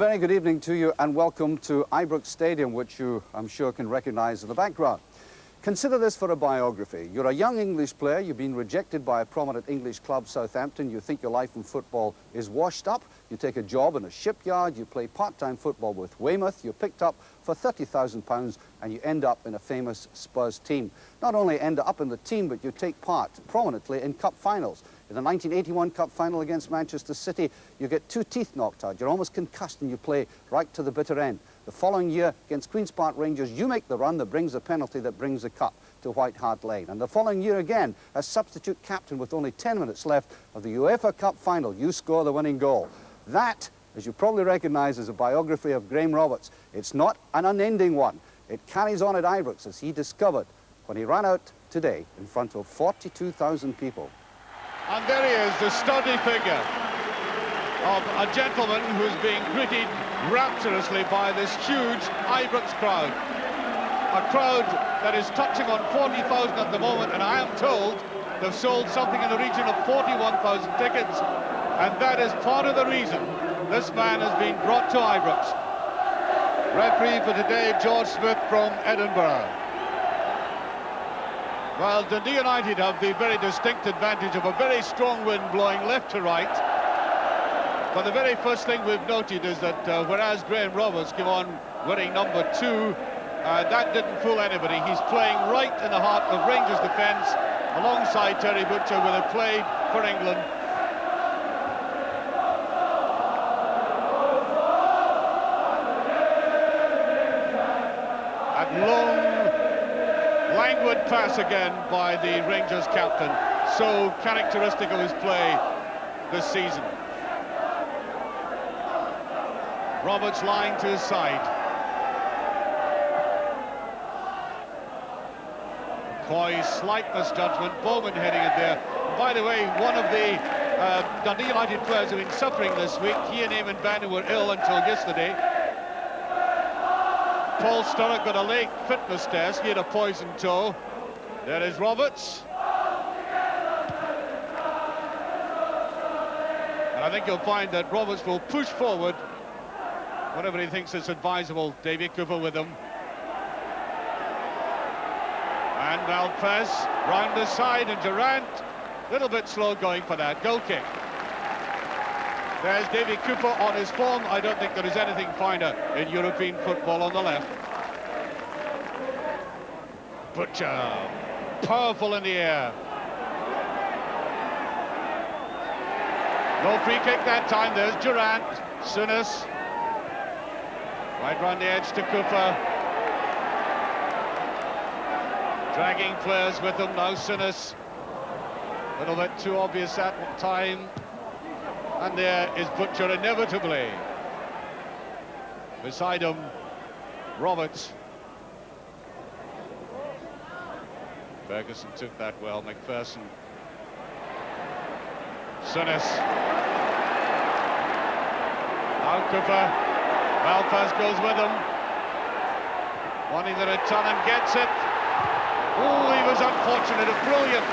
very good evening to you and welcome to Ibrox Stadium, which you, I'm sure, can recognise in the background. Consider this for a biography. You're a young English player, you've been rejected by a prominent English club, Southampton, you think your life in football is washed up, you take a job in a shipyard, you play part-time football with Weymouth, you're picked up for £30,000 and you end up in a famous Spurs team. Not only end up in the team, but you take part prominently in cup finals. In the 1981 Cup final against Manchester City, you get 2 teeth knocked out. You're almost concussed and you play right to the bitter end. The following year against Queen's Park Rangers, you make the run that brings the penalty that brings the cup to White Hart Lane. And the following year again, as substitute captain with only 10 minutes left of the UEFA Cup final, you score the winning goal. That, as you probably recognise, is a biography of Graham Roberts. It's not an unending one. It carries on at Ibrox, as he discovered when he ran out today in front of 42,000 people. And there he is, the sturdy figure of a gentleman who's being greeted rapturously by this huge Ibrox crowd. A crowd that is touching on 40,000 at the moment, and I am told they've sold something in the region of 41,000 tickets, and that is part of the reason this man has been brought to Ibrox. Referee for today, George Smith from Edinburgh. Well, Dundee United have the very distinct advantage of a very strong wind blowing left to right. But the very first thing we've noted is that whereas Graham Roberts came on winning number 2, that didn't fool anybody. He's playing right in the heart of Rangers defence alongside Terry Butcher, with a play for England. And long, languid pass again by the Rangers captain, so characteristic of his play this season. Roberts lying to his side. McCoy's slight misjudgment, Bowman heading it there. By the way, one of the Dundee United players who have been suffering this week, he and Eamon Bannon were ill until yesterday. Paul Sturrock got a leg fitness test, he had a poison toe. There is Roberts. And I think you'll find that Roberts will push forward whatever he thinks is advisable. Davy Cooper with him. And Malpez round the side, and Durant, a little bit slow going for that goal kick. There's Davy Cooper on his form. I don't think there is anything finer in European football on the left. Butcher, powerful in the air. No free kick that time. There's Durant, Souness. Right round the edge to Cooper. Dragging players with him now, Souness. A little bit too obvious that time. And there is Butcher inevitably. Beside him, Roberts. Ferguson took that well, McPherson. Souness. Now Cooper. Malpaz goes with him. Wanting the return and gets it. Oh, he was unfortunate. A brilliant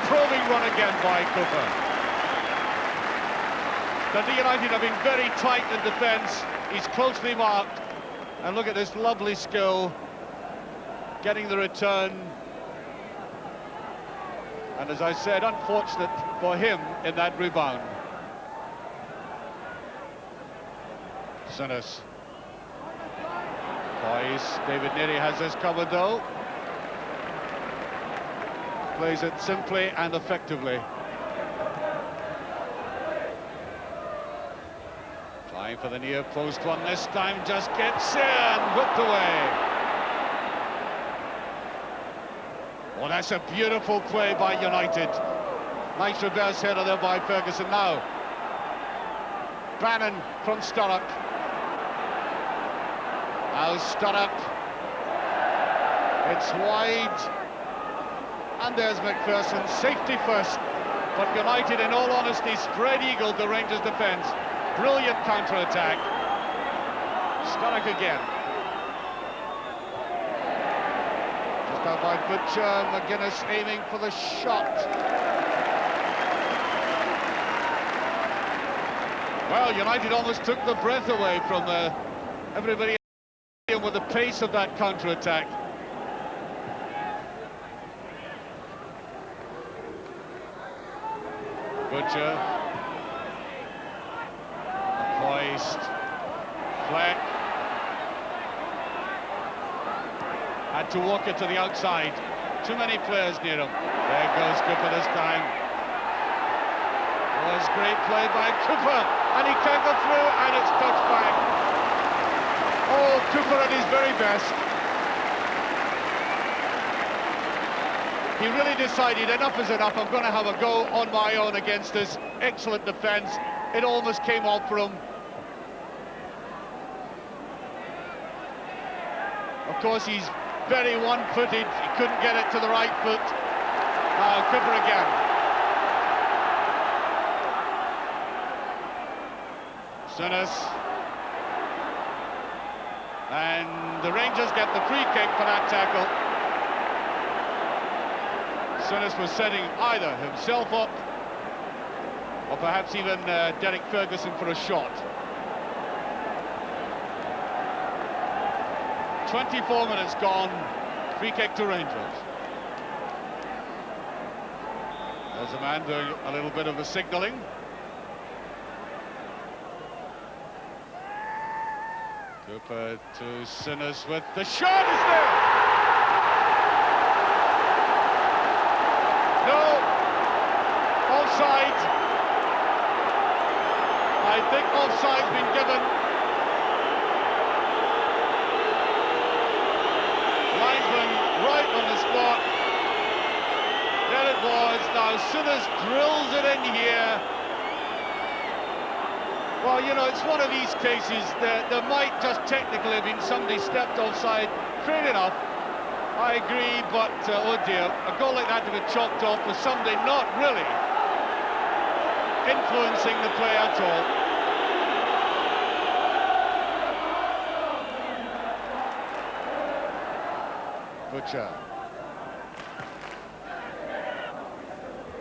probing run again by Cooper. Dundee United have been very tight in defence. He's closely marked. And look at this lovely skill. Getting the return. And as I said, unfortunate for him in that rebound. Souness. Boys, David Neary has this covered though. Plays it simply and effectively. Trying for the near post one this time, just gets in and whipped away. Well, that's a beautiful play by United. Nice reverse header there by Ferguson. Now Bannon from Sturrock. Now Sturrock. It's wide. And there's McPherson. Safety first. But United, in all honesty, spread-eagled the Rangers' defence. Brilliant counter-attack. Sturrock again. Just out by Butcher. McGuinness aiming for the shot. Well, United almost took the breath away from everybody with the pace of that counter-attack. Butcher. Hoist. Fleck. Had to walk it to the outside. Too many players near him. There goes Cooper this time. Was great play by Cooper, and he can't go through, and it's touched back. Oh, Cooper at his very best. He really decided enough is enough. I'm going to have a go on my own against this excellent defence. It almost came off for him. Of course, he's very one-footed. He couldn't get it to the right foot. Now Cooper again. Sinas. And the Rangers get the free kick for that tackle. Sinas was setting either himself up or perhaps even Derek Ferguson for a shot. 24 minutes gone, free kick to Rangers. There's a man doing a little bit of the signalling. Cooper to Sinas with the shot is there! No! Offside! I think offside's been given. Linesman right on the spot. There it was. Now Sinas drills it in here. Well, you know, it's one of these cases that there might just technically have been somebody stepped offside. Fair enough, I agree, but oh dear, a goal like that to be chalked off for somebody not really influencing the play at all. Butcher.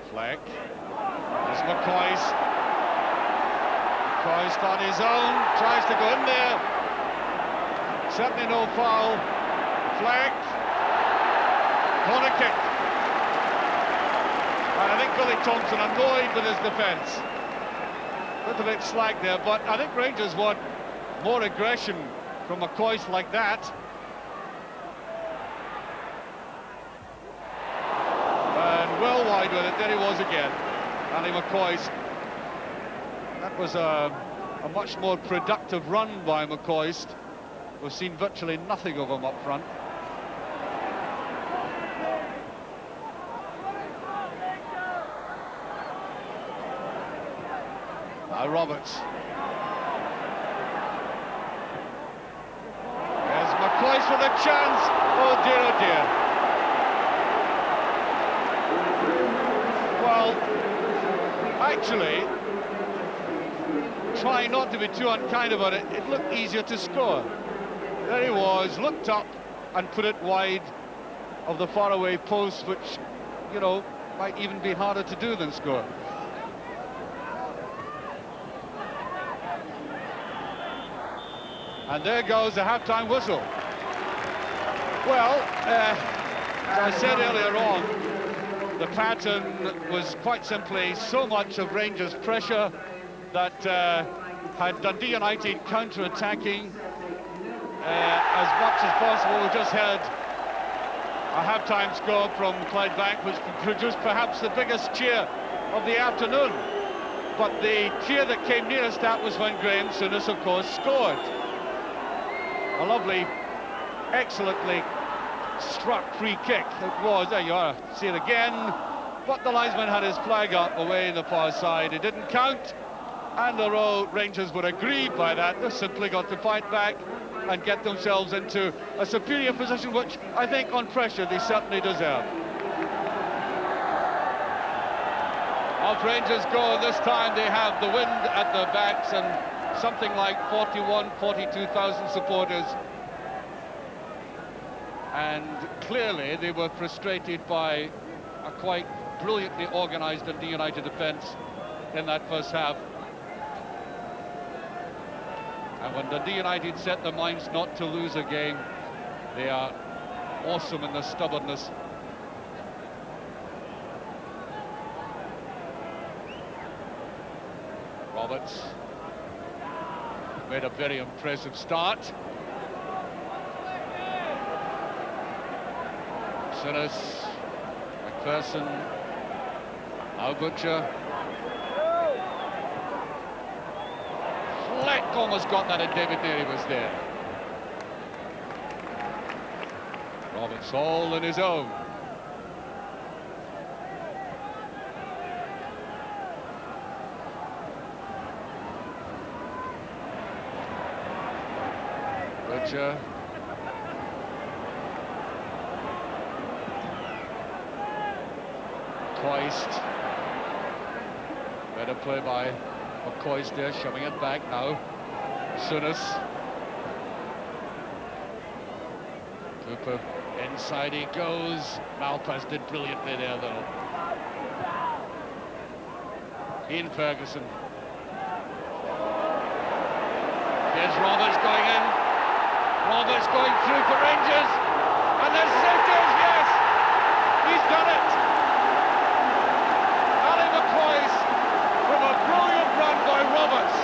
Fleck. There's McCoy's. Christ on his own, tries to go in there. Certainly no foul. Fleck. Corner kick. And I think Billy Thompson annoyed with his defence. A little bit slack there, but I think Rangers want more aggression from McCoy like that. And well wide with it, there he was again. Andy McCoy's. That was a much more productive run by McCoist. We've seen virtually nothing of him up front. Now Roberts. There's McCoist with a chance. Oh dear, oh dear. Well, actually, trying not to be too unkind about it, it looked easier to score. There he was, looked up and put it wide of the faraway post, which, you know, might even be harder to do than score. And there goes the half-time whistle. Well, as I said earlier on, the pattern was quite simply so much of Rangers' pressure that had Dundee United counter-attacking as much as possible. We just had a half-time score from Clydebank, which produced perhaps the biggest cheer of the afternoon. But the cheer that came nearest that was when Graham Souness, of course, scored. A lovely, excellently struck free kick. It was, there you are, see it again. But the linesman had his flag up away in the far side. It didn't count. And the Rangers were aggrieved by that. They simply got to fight back and get themselves into a superior position, which I think on pressure they certainly deserve. Off Rangers go, this time they have the wind at their backs and something like 42,000 supporters. And clearly they were frustrated by a quite brilliantly organised Dundee United defence in that first half. And when Dundee United set their minds not to lose a game, they are awesome in their stubbornness. Roberts made a very impressive start. Sinners, McPherson, now Butcher. Fleck almost got that, and David Neary was there. Roberts all on his own. Butcher. Coist. Better play by McCoist there, shoving it back now. Souness. Cooper, inside he goes. Malpass did brilliantly there, though. Ian Ferguson. Here's Roberts going in. Roberts going through for Rangers. And there's Souters, yes! He's done it! Ali McCoist from a brilliant run by Roberts.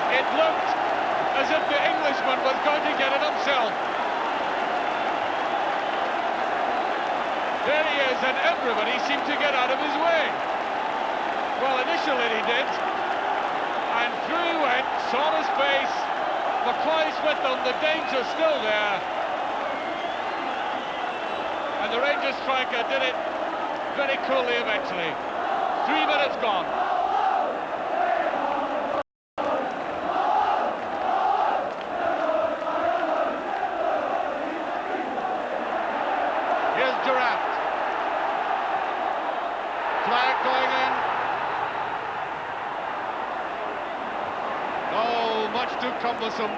It looked as if the Englishman was going to get it himself. There he is, and everybody seemed to get out of his way. Well, initially he did, and through he went, saw his face, McCoist with them, the danger still there. And the Rangers striker did it very coolly eventually. 3 minutes gone. Here's Durant. Flag going in. Oh, much too cumbersome.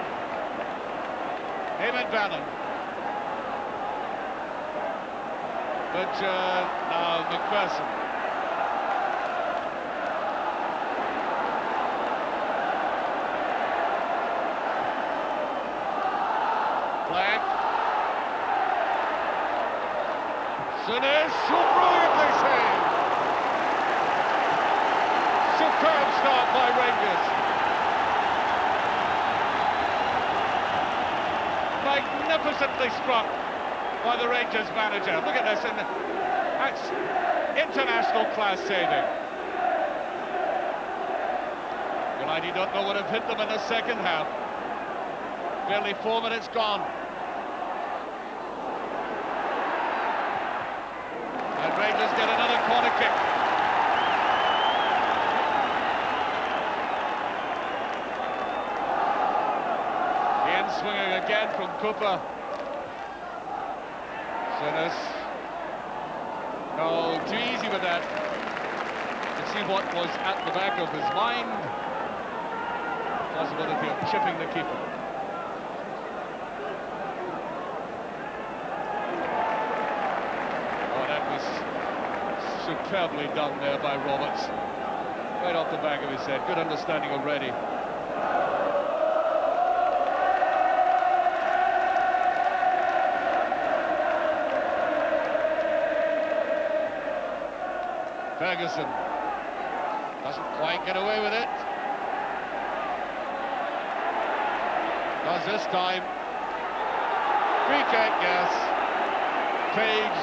Eamon Bannon. But now McPherson. Black. Souness, so brilliantly saved. Superb start by Rangers. Magnificently struck by the Rangers manager. Look at this, and that's international class saving. United don't know what have hit them in the second half. Barely 4 minutes gone. And Rangers get another corner kick. Ian swinging again from Cooper. Souness. No, too easy with that. You see what was at the back of his mind. Possibility of chipping the keeper. Oh, that was superbly done there by Roberts. Right off the back of his head. Good understanding already. Ferguson doesn't quite get away with it. Does this time. Free kick, yes. Page.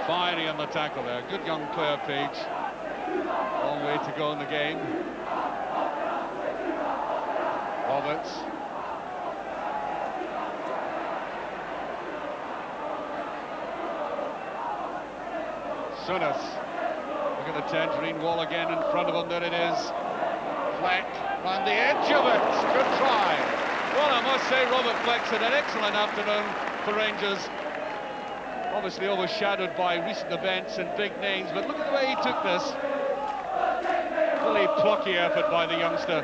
Fiery on the tackle there. Good young player, Page. Long way to go in the game. Roberts. Souness. Look at the tangerine wall again in front of him. There it is. Fleck on the edge of it. Good try. Well, I must say, Robert Fleck's had an excellent afternoon for Rangers. Obviously overshadowed by recent events and big names, but look at the way he took this. Really plucky effort by the youngster.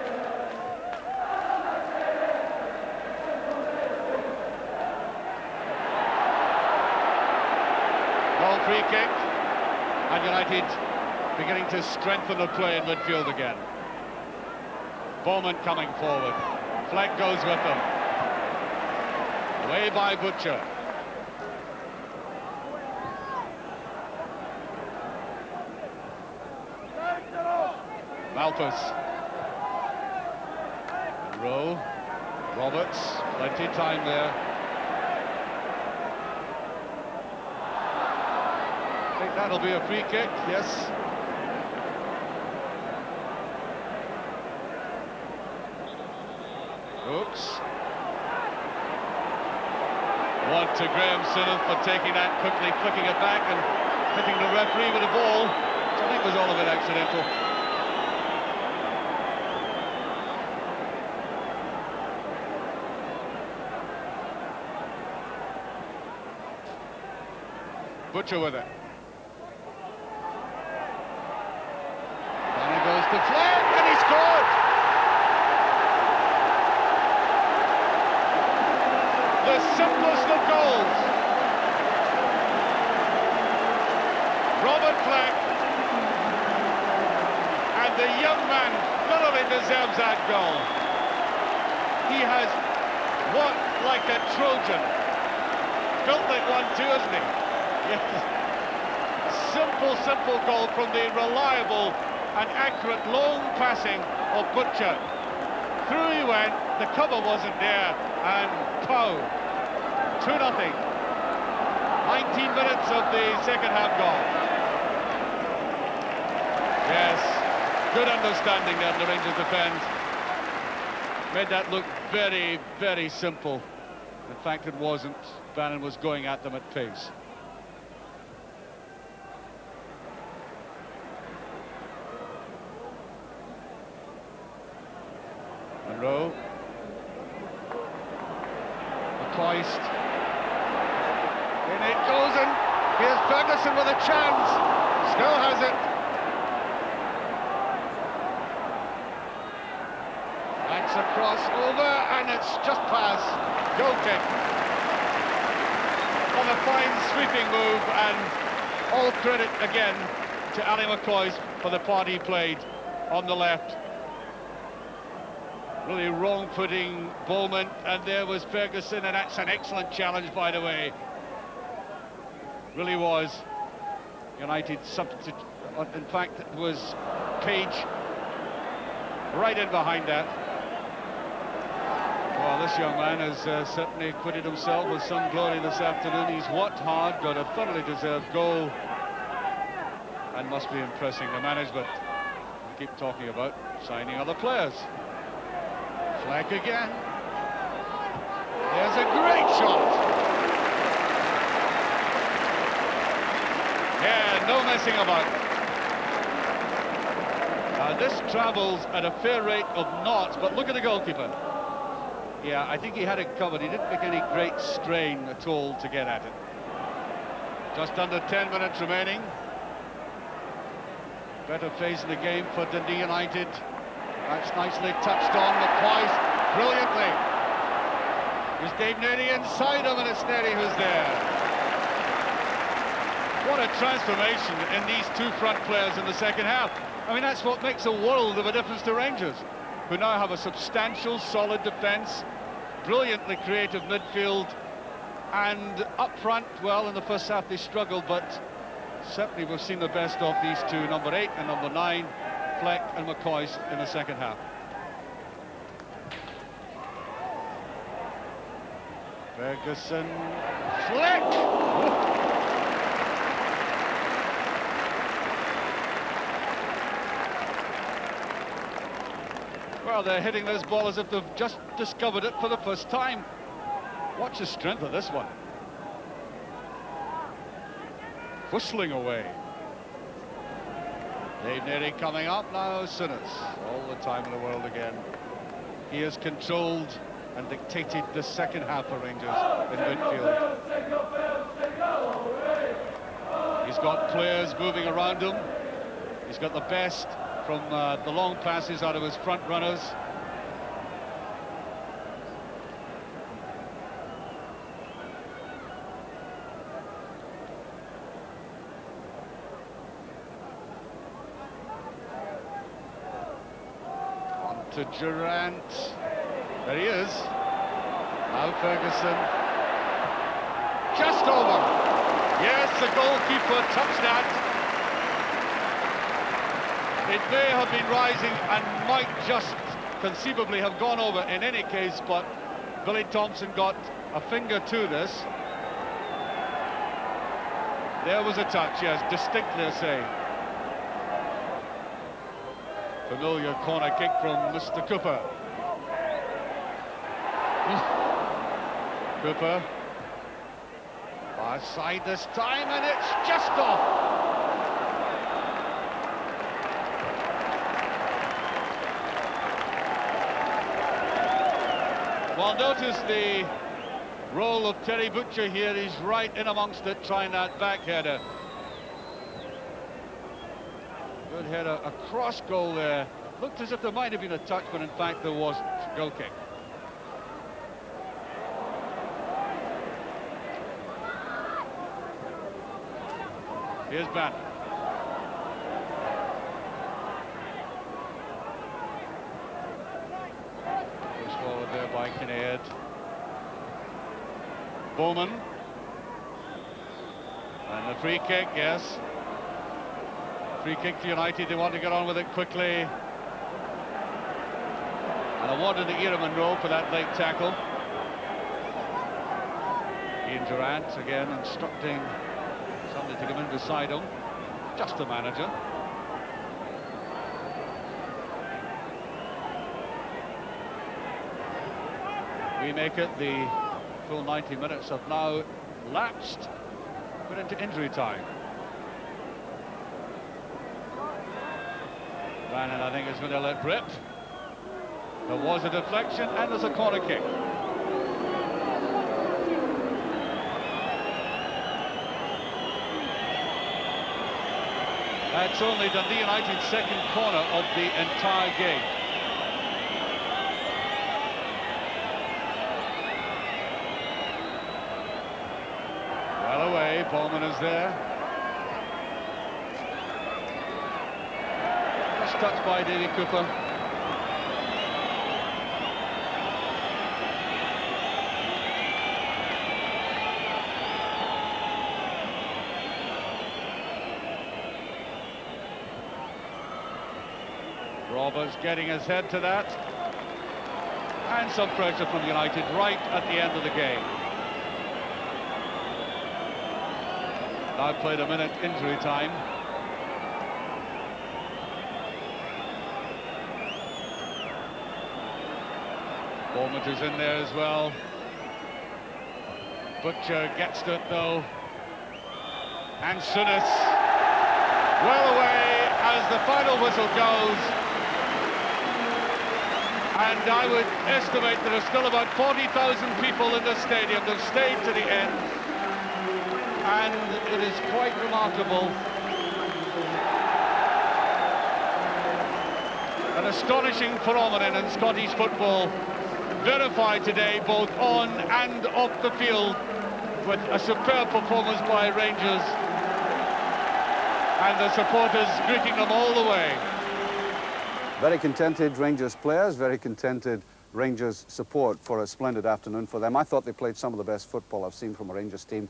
Ball free kick. And United beginning to strengthen the play in midfield again. Bowman coming forward. Fleck goes with them. Away by Butcher. Malthus. Rowe. Roberts. Plenty of time there. I think that'll be a free kick, yes. Oops. One to Graham Sinnott for taking that quickly, flicking it back and hitting the referee with the ball, which I think was all a bit accidental. Butcher with it. And it goes to Fleck, and he scored! The simplest of goals. Robert Fleck. And the young man thoroughly deserves that goal. He has walked like a Trojan. Built like one too, isn't he? Yes. Simple goal from the reliable and accurate long passing of Butcher. Through he went, the cover wasn't there, and pow! 2-0. 19 minutes of the second half gone. Yes, good understanding there, the Rangers defence. Made that look very, very simple. In fact, it wasn't. Bannon was going at them at pace. Rowe. McCloist. In it goes, and here's Ferguson with a chance. Still has it. Backs across, over, and it's just past. Goal kick. On a fine sweeping move, and all credit again to Ali McCloist for the part he played on the left. Really wrong-footing Bowman, and there was Ferguson, and that's an excellent challenge, by the way. Really was. United substitute. In fact, it was Page right in behind that. Well, this young man has certainly acquitted himself with some glory this afternoon. He's worked hard, got a thoroughly deserved goal, and must be impressing the management. We keep talking about signing other players. Fleck again. There's a great shot. Yeah, no messing about. This travels at a fair rate of knots, but look at the goalkeeper. Yeah, I think he had it covered. He didn't make any great strain at all to get at it. Just under 10 minutes remaining. Better phase in the game for Dundee United. That's nicely touched on. McCloist brilliantly. There's Dave Nerdy inside him, and it's Nerdy who's there. What a transformation in these two front players in the second half. I mean, that's what makes a world of a difference to Rangers, who now have a substantial, solid defence, brilliantly creative midfield, and up front, well, in the first half they struggled, but certainly we've seen the best of these two, number 8 and number 9. Fleck and McCloist in the second half. Ferguson, Fleck! Well, they're hitting this ball as if they've just discovered it for the first time. Watch the strength of this one. Whistling away. Dave Nerdy coming up now, Sinnott. All the time in the world again. He has controlled and dictated the second half for Rangers in midfield. He's got players moving around him. He's got the best from the long passes out of his front runners. to Durant. There he is. Now Ferguson. Just over. Yes, the goalkeeper touched that. It may have been rising and might just conceivably have gone over in any case, but Billy Thompson got a finger to this. There was a touch, yes, distinctly a save. Familiar corner kick from Mr. Cooper. Cooper. Far side this time, and it's just off. Well, notice the role of Terry Butcher here. He's right in amongst it, trying that back header. Good header, a cross goal there. Looked as if there might have been a touch, but in fact there wasn't. Goal kick. Here's Bannon. Pushed forward there by Kinnaird. Bowman. And the free kick, yes. Free kick to United, they want to get on with it quickly. And awarded to Ira Monroe for that late tackle. Ian Durant again instructing somebody to come in beside him. Just the manager. We make it, the full 90 minutes have now lapsed. We're into injury time. Bannon, I think, is going to let rip. There was a deflection and there's a corner kick. That's only Dundee United's second corner of the entire game. Well away, Bowman is there. Touched by Davy Cooper. Roberts getting his head to that. And some pressure from United right at the end of the game. Now played a minute injury time. Bowman is in there as well. Butcher gets to it though. And Souness well away as the final whistle goes. And I would estimate there are still about 40,000 people in the stadium. They've stayed to the end. And it is quite remarkable. An astonishing phenomenon in Scottish football. Verified today both on and off the field with a superb performance by Rangers and the supporters greeting them all the way. Very contented Rangers players, very contented Rangers support for a splendid afternoon for them. I thought they played some of the best football I've seen from a Rangers team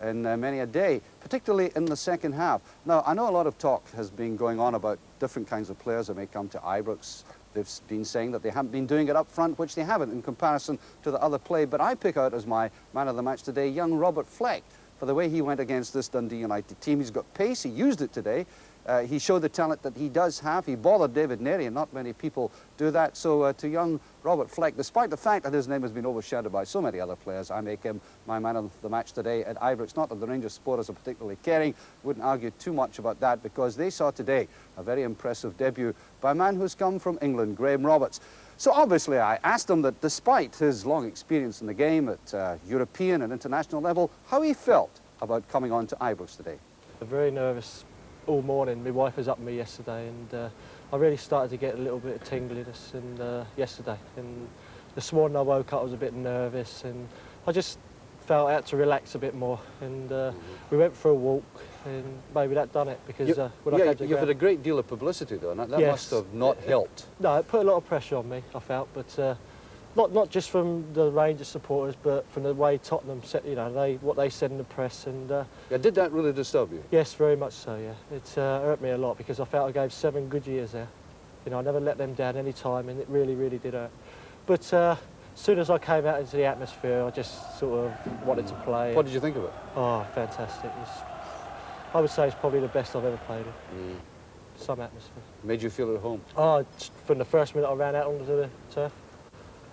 in many a day, particularly in the second half. Now, I know a lot of talk has been going on about different kinds of players that may come to Ibrox. They've been saying that they haven't been doing it up front, which they haven't in comparison to the other play. But I pick out as my man of the match today, young Robert Fleck, for the way he went against this Dundee United team. He's got pace, he used it today. He showed the talent that he does have. He bothered David Nerey, and not many people do that. So to young Robert Fleck, despite the fact that his name has been overshadowed by so many other players, I make him my man of the match today at Ibrox. Not that the Rangers supporters are particularly caring, wouldn't argue too much about that, because they saw today a very impressive debut by a man who's come from England, Graham Roberts. So obviously I asked him that despite his long experience in the game at European and international level, how he felt about coming on to Ibrox today. I'm very nervous all morning. My wife was up with me yesterday, and I really started to get a little bit of tingliness yesterday. And this morning I woke up, I was a bit nervous, and I just felt I had to relax a bit more, and we went for a walk, and maybe that done it, because when I came to the you've had ground, a great deal of publicity though, and that Yes. must have not helped. no, it put a lot of pressure on me, I felt, but not just from the Rangers supporters, but from the way Tottenham said, you know, what they said in the press, and Yeah, did that really disturb you? yes, very much so. Yeah, it hurt me a lot, because I felt I gave 7 good years there. You know, I never let them down any time, and it really, really did hurt. But as soon as I came out into the atmosphere, I just sort of wanted to play. What did you think of it? Oh, fantastic! I would say it's probably the best I've ever played in. Some atmosphere. Made you feel at home? Oh, from the first minute I ran out onto the turf.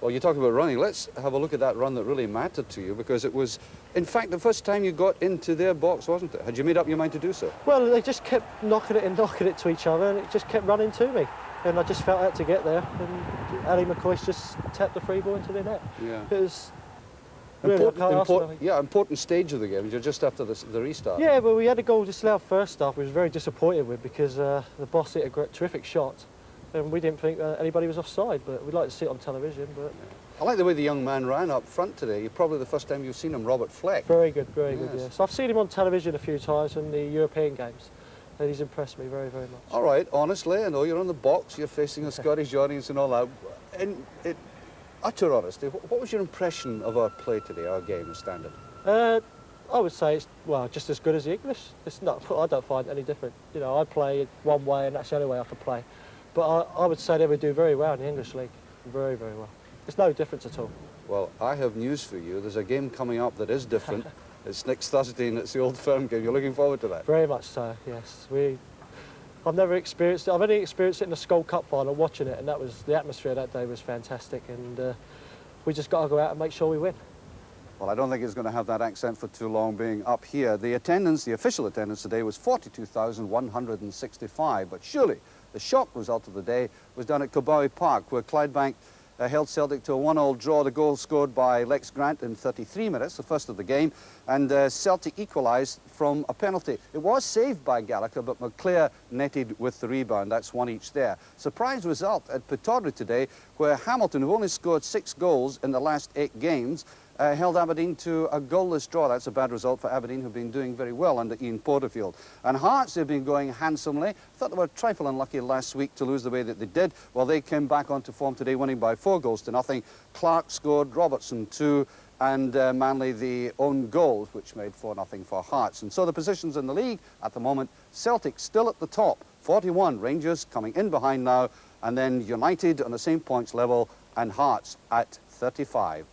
Well, you talk about running. Let's have a look at that run that really mattered to you, because it was, in fact, the first time you got into their box, wasn't it? Had you made up your mind to do so? Well, they just kept knocking it and knocking it to each other, and it just kept running to me. And I just felt I had to get there, and Ali McCoy's just tapped the free ball into the net. Yeah. It was really, I can't ask for nothing. Yeah, important stage of the game. You're just after the restart. Yeah, well, we had a goal disallowed first half. We was very disappointed with, because the boss hit a terrific shot, and we didn't think anybody was offside. But we'd like to see it on television. But I like the way the young man ran up front today. Probably the first time you've seen him, Robert Fleck. very good, very good. Yes. Yeah. So I've seen him on television a few times in the European games, and he's impressed me very, very much. All right, honestly, I know you're on the box, you're facing a Scottish audience and all that. In utter honesty, what was your impression of our play today, our game, the standard? I would say it's, well, just as good as the English. It's not, I don't find it any different. You know, I play one way, and that's the only way I can play. But I would say they would do very well in the English league. Very, very well. There's no difference at all. Well, I have news for you. There's a game coming up that is different. It's next Thursday, and it's the Old Firm game. You're looking forward to that? Very much so, yes. I've never experienced it. I've only experienced it in the Skull Cup final, watching it, and that was, the atmosphere that day was fantastic, and we just got to go out and make sure we win. Well, I don't think it's going to have that accent for too long being up here. The attendance, the official attendance today was 42,165, but surely the shock result of the day was down at Cobowie Park, where Clydebank held Celtic to a 1-1 draw. The goal scored by Lex Grant in 33 minutes, the first of the game, and Celtic equalised from a penalty. It was saved by Gallagher, but McClare netted with the rebound. That's 1 each there. Surprise result at Pittodrie today, where Hamilton, who only scored 6 goals in the last 8 games, held Aberdeen to a goalless draw. That's a bad result for Aberdeen, who've been doing very well under Ian Porterfield. And Hearts have been going handsomely. Thought they were a trifle unlucky last week to lose the way that they did. Well, they came back onto form today, winning by 4-0. Clark scored, Robertson 2, and Manley the own goal, which made 4-0 for Hearts. And so the positions in the league at the moment, Celtic still at the top, 41, Rangers coming in behind now, and then United on the same points level, and Hearts at 35.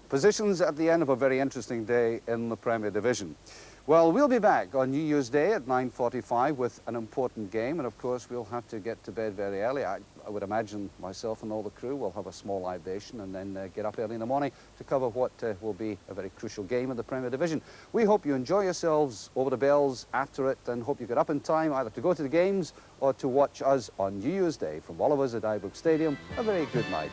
Positions at the end of a very interesting day in the Premier Division. Well, we'll be back on New Year's Day at 9:45 with an important game, and of course we'll have to get to bed very early. I would imagine myself and all the crew will have a small libation and then get up early in the morning to cover what will be a very crucial game in the Premier Division. We hope you enjoy yourselves over the bells after it, and hope you get up in time either to go to the games or to watch us on New Year's Day. From all of us at Ibrox Stadium, a very good night.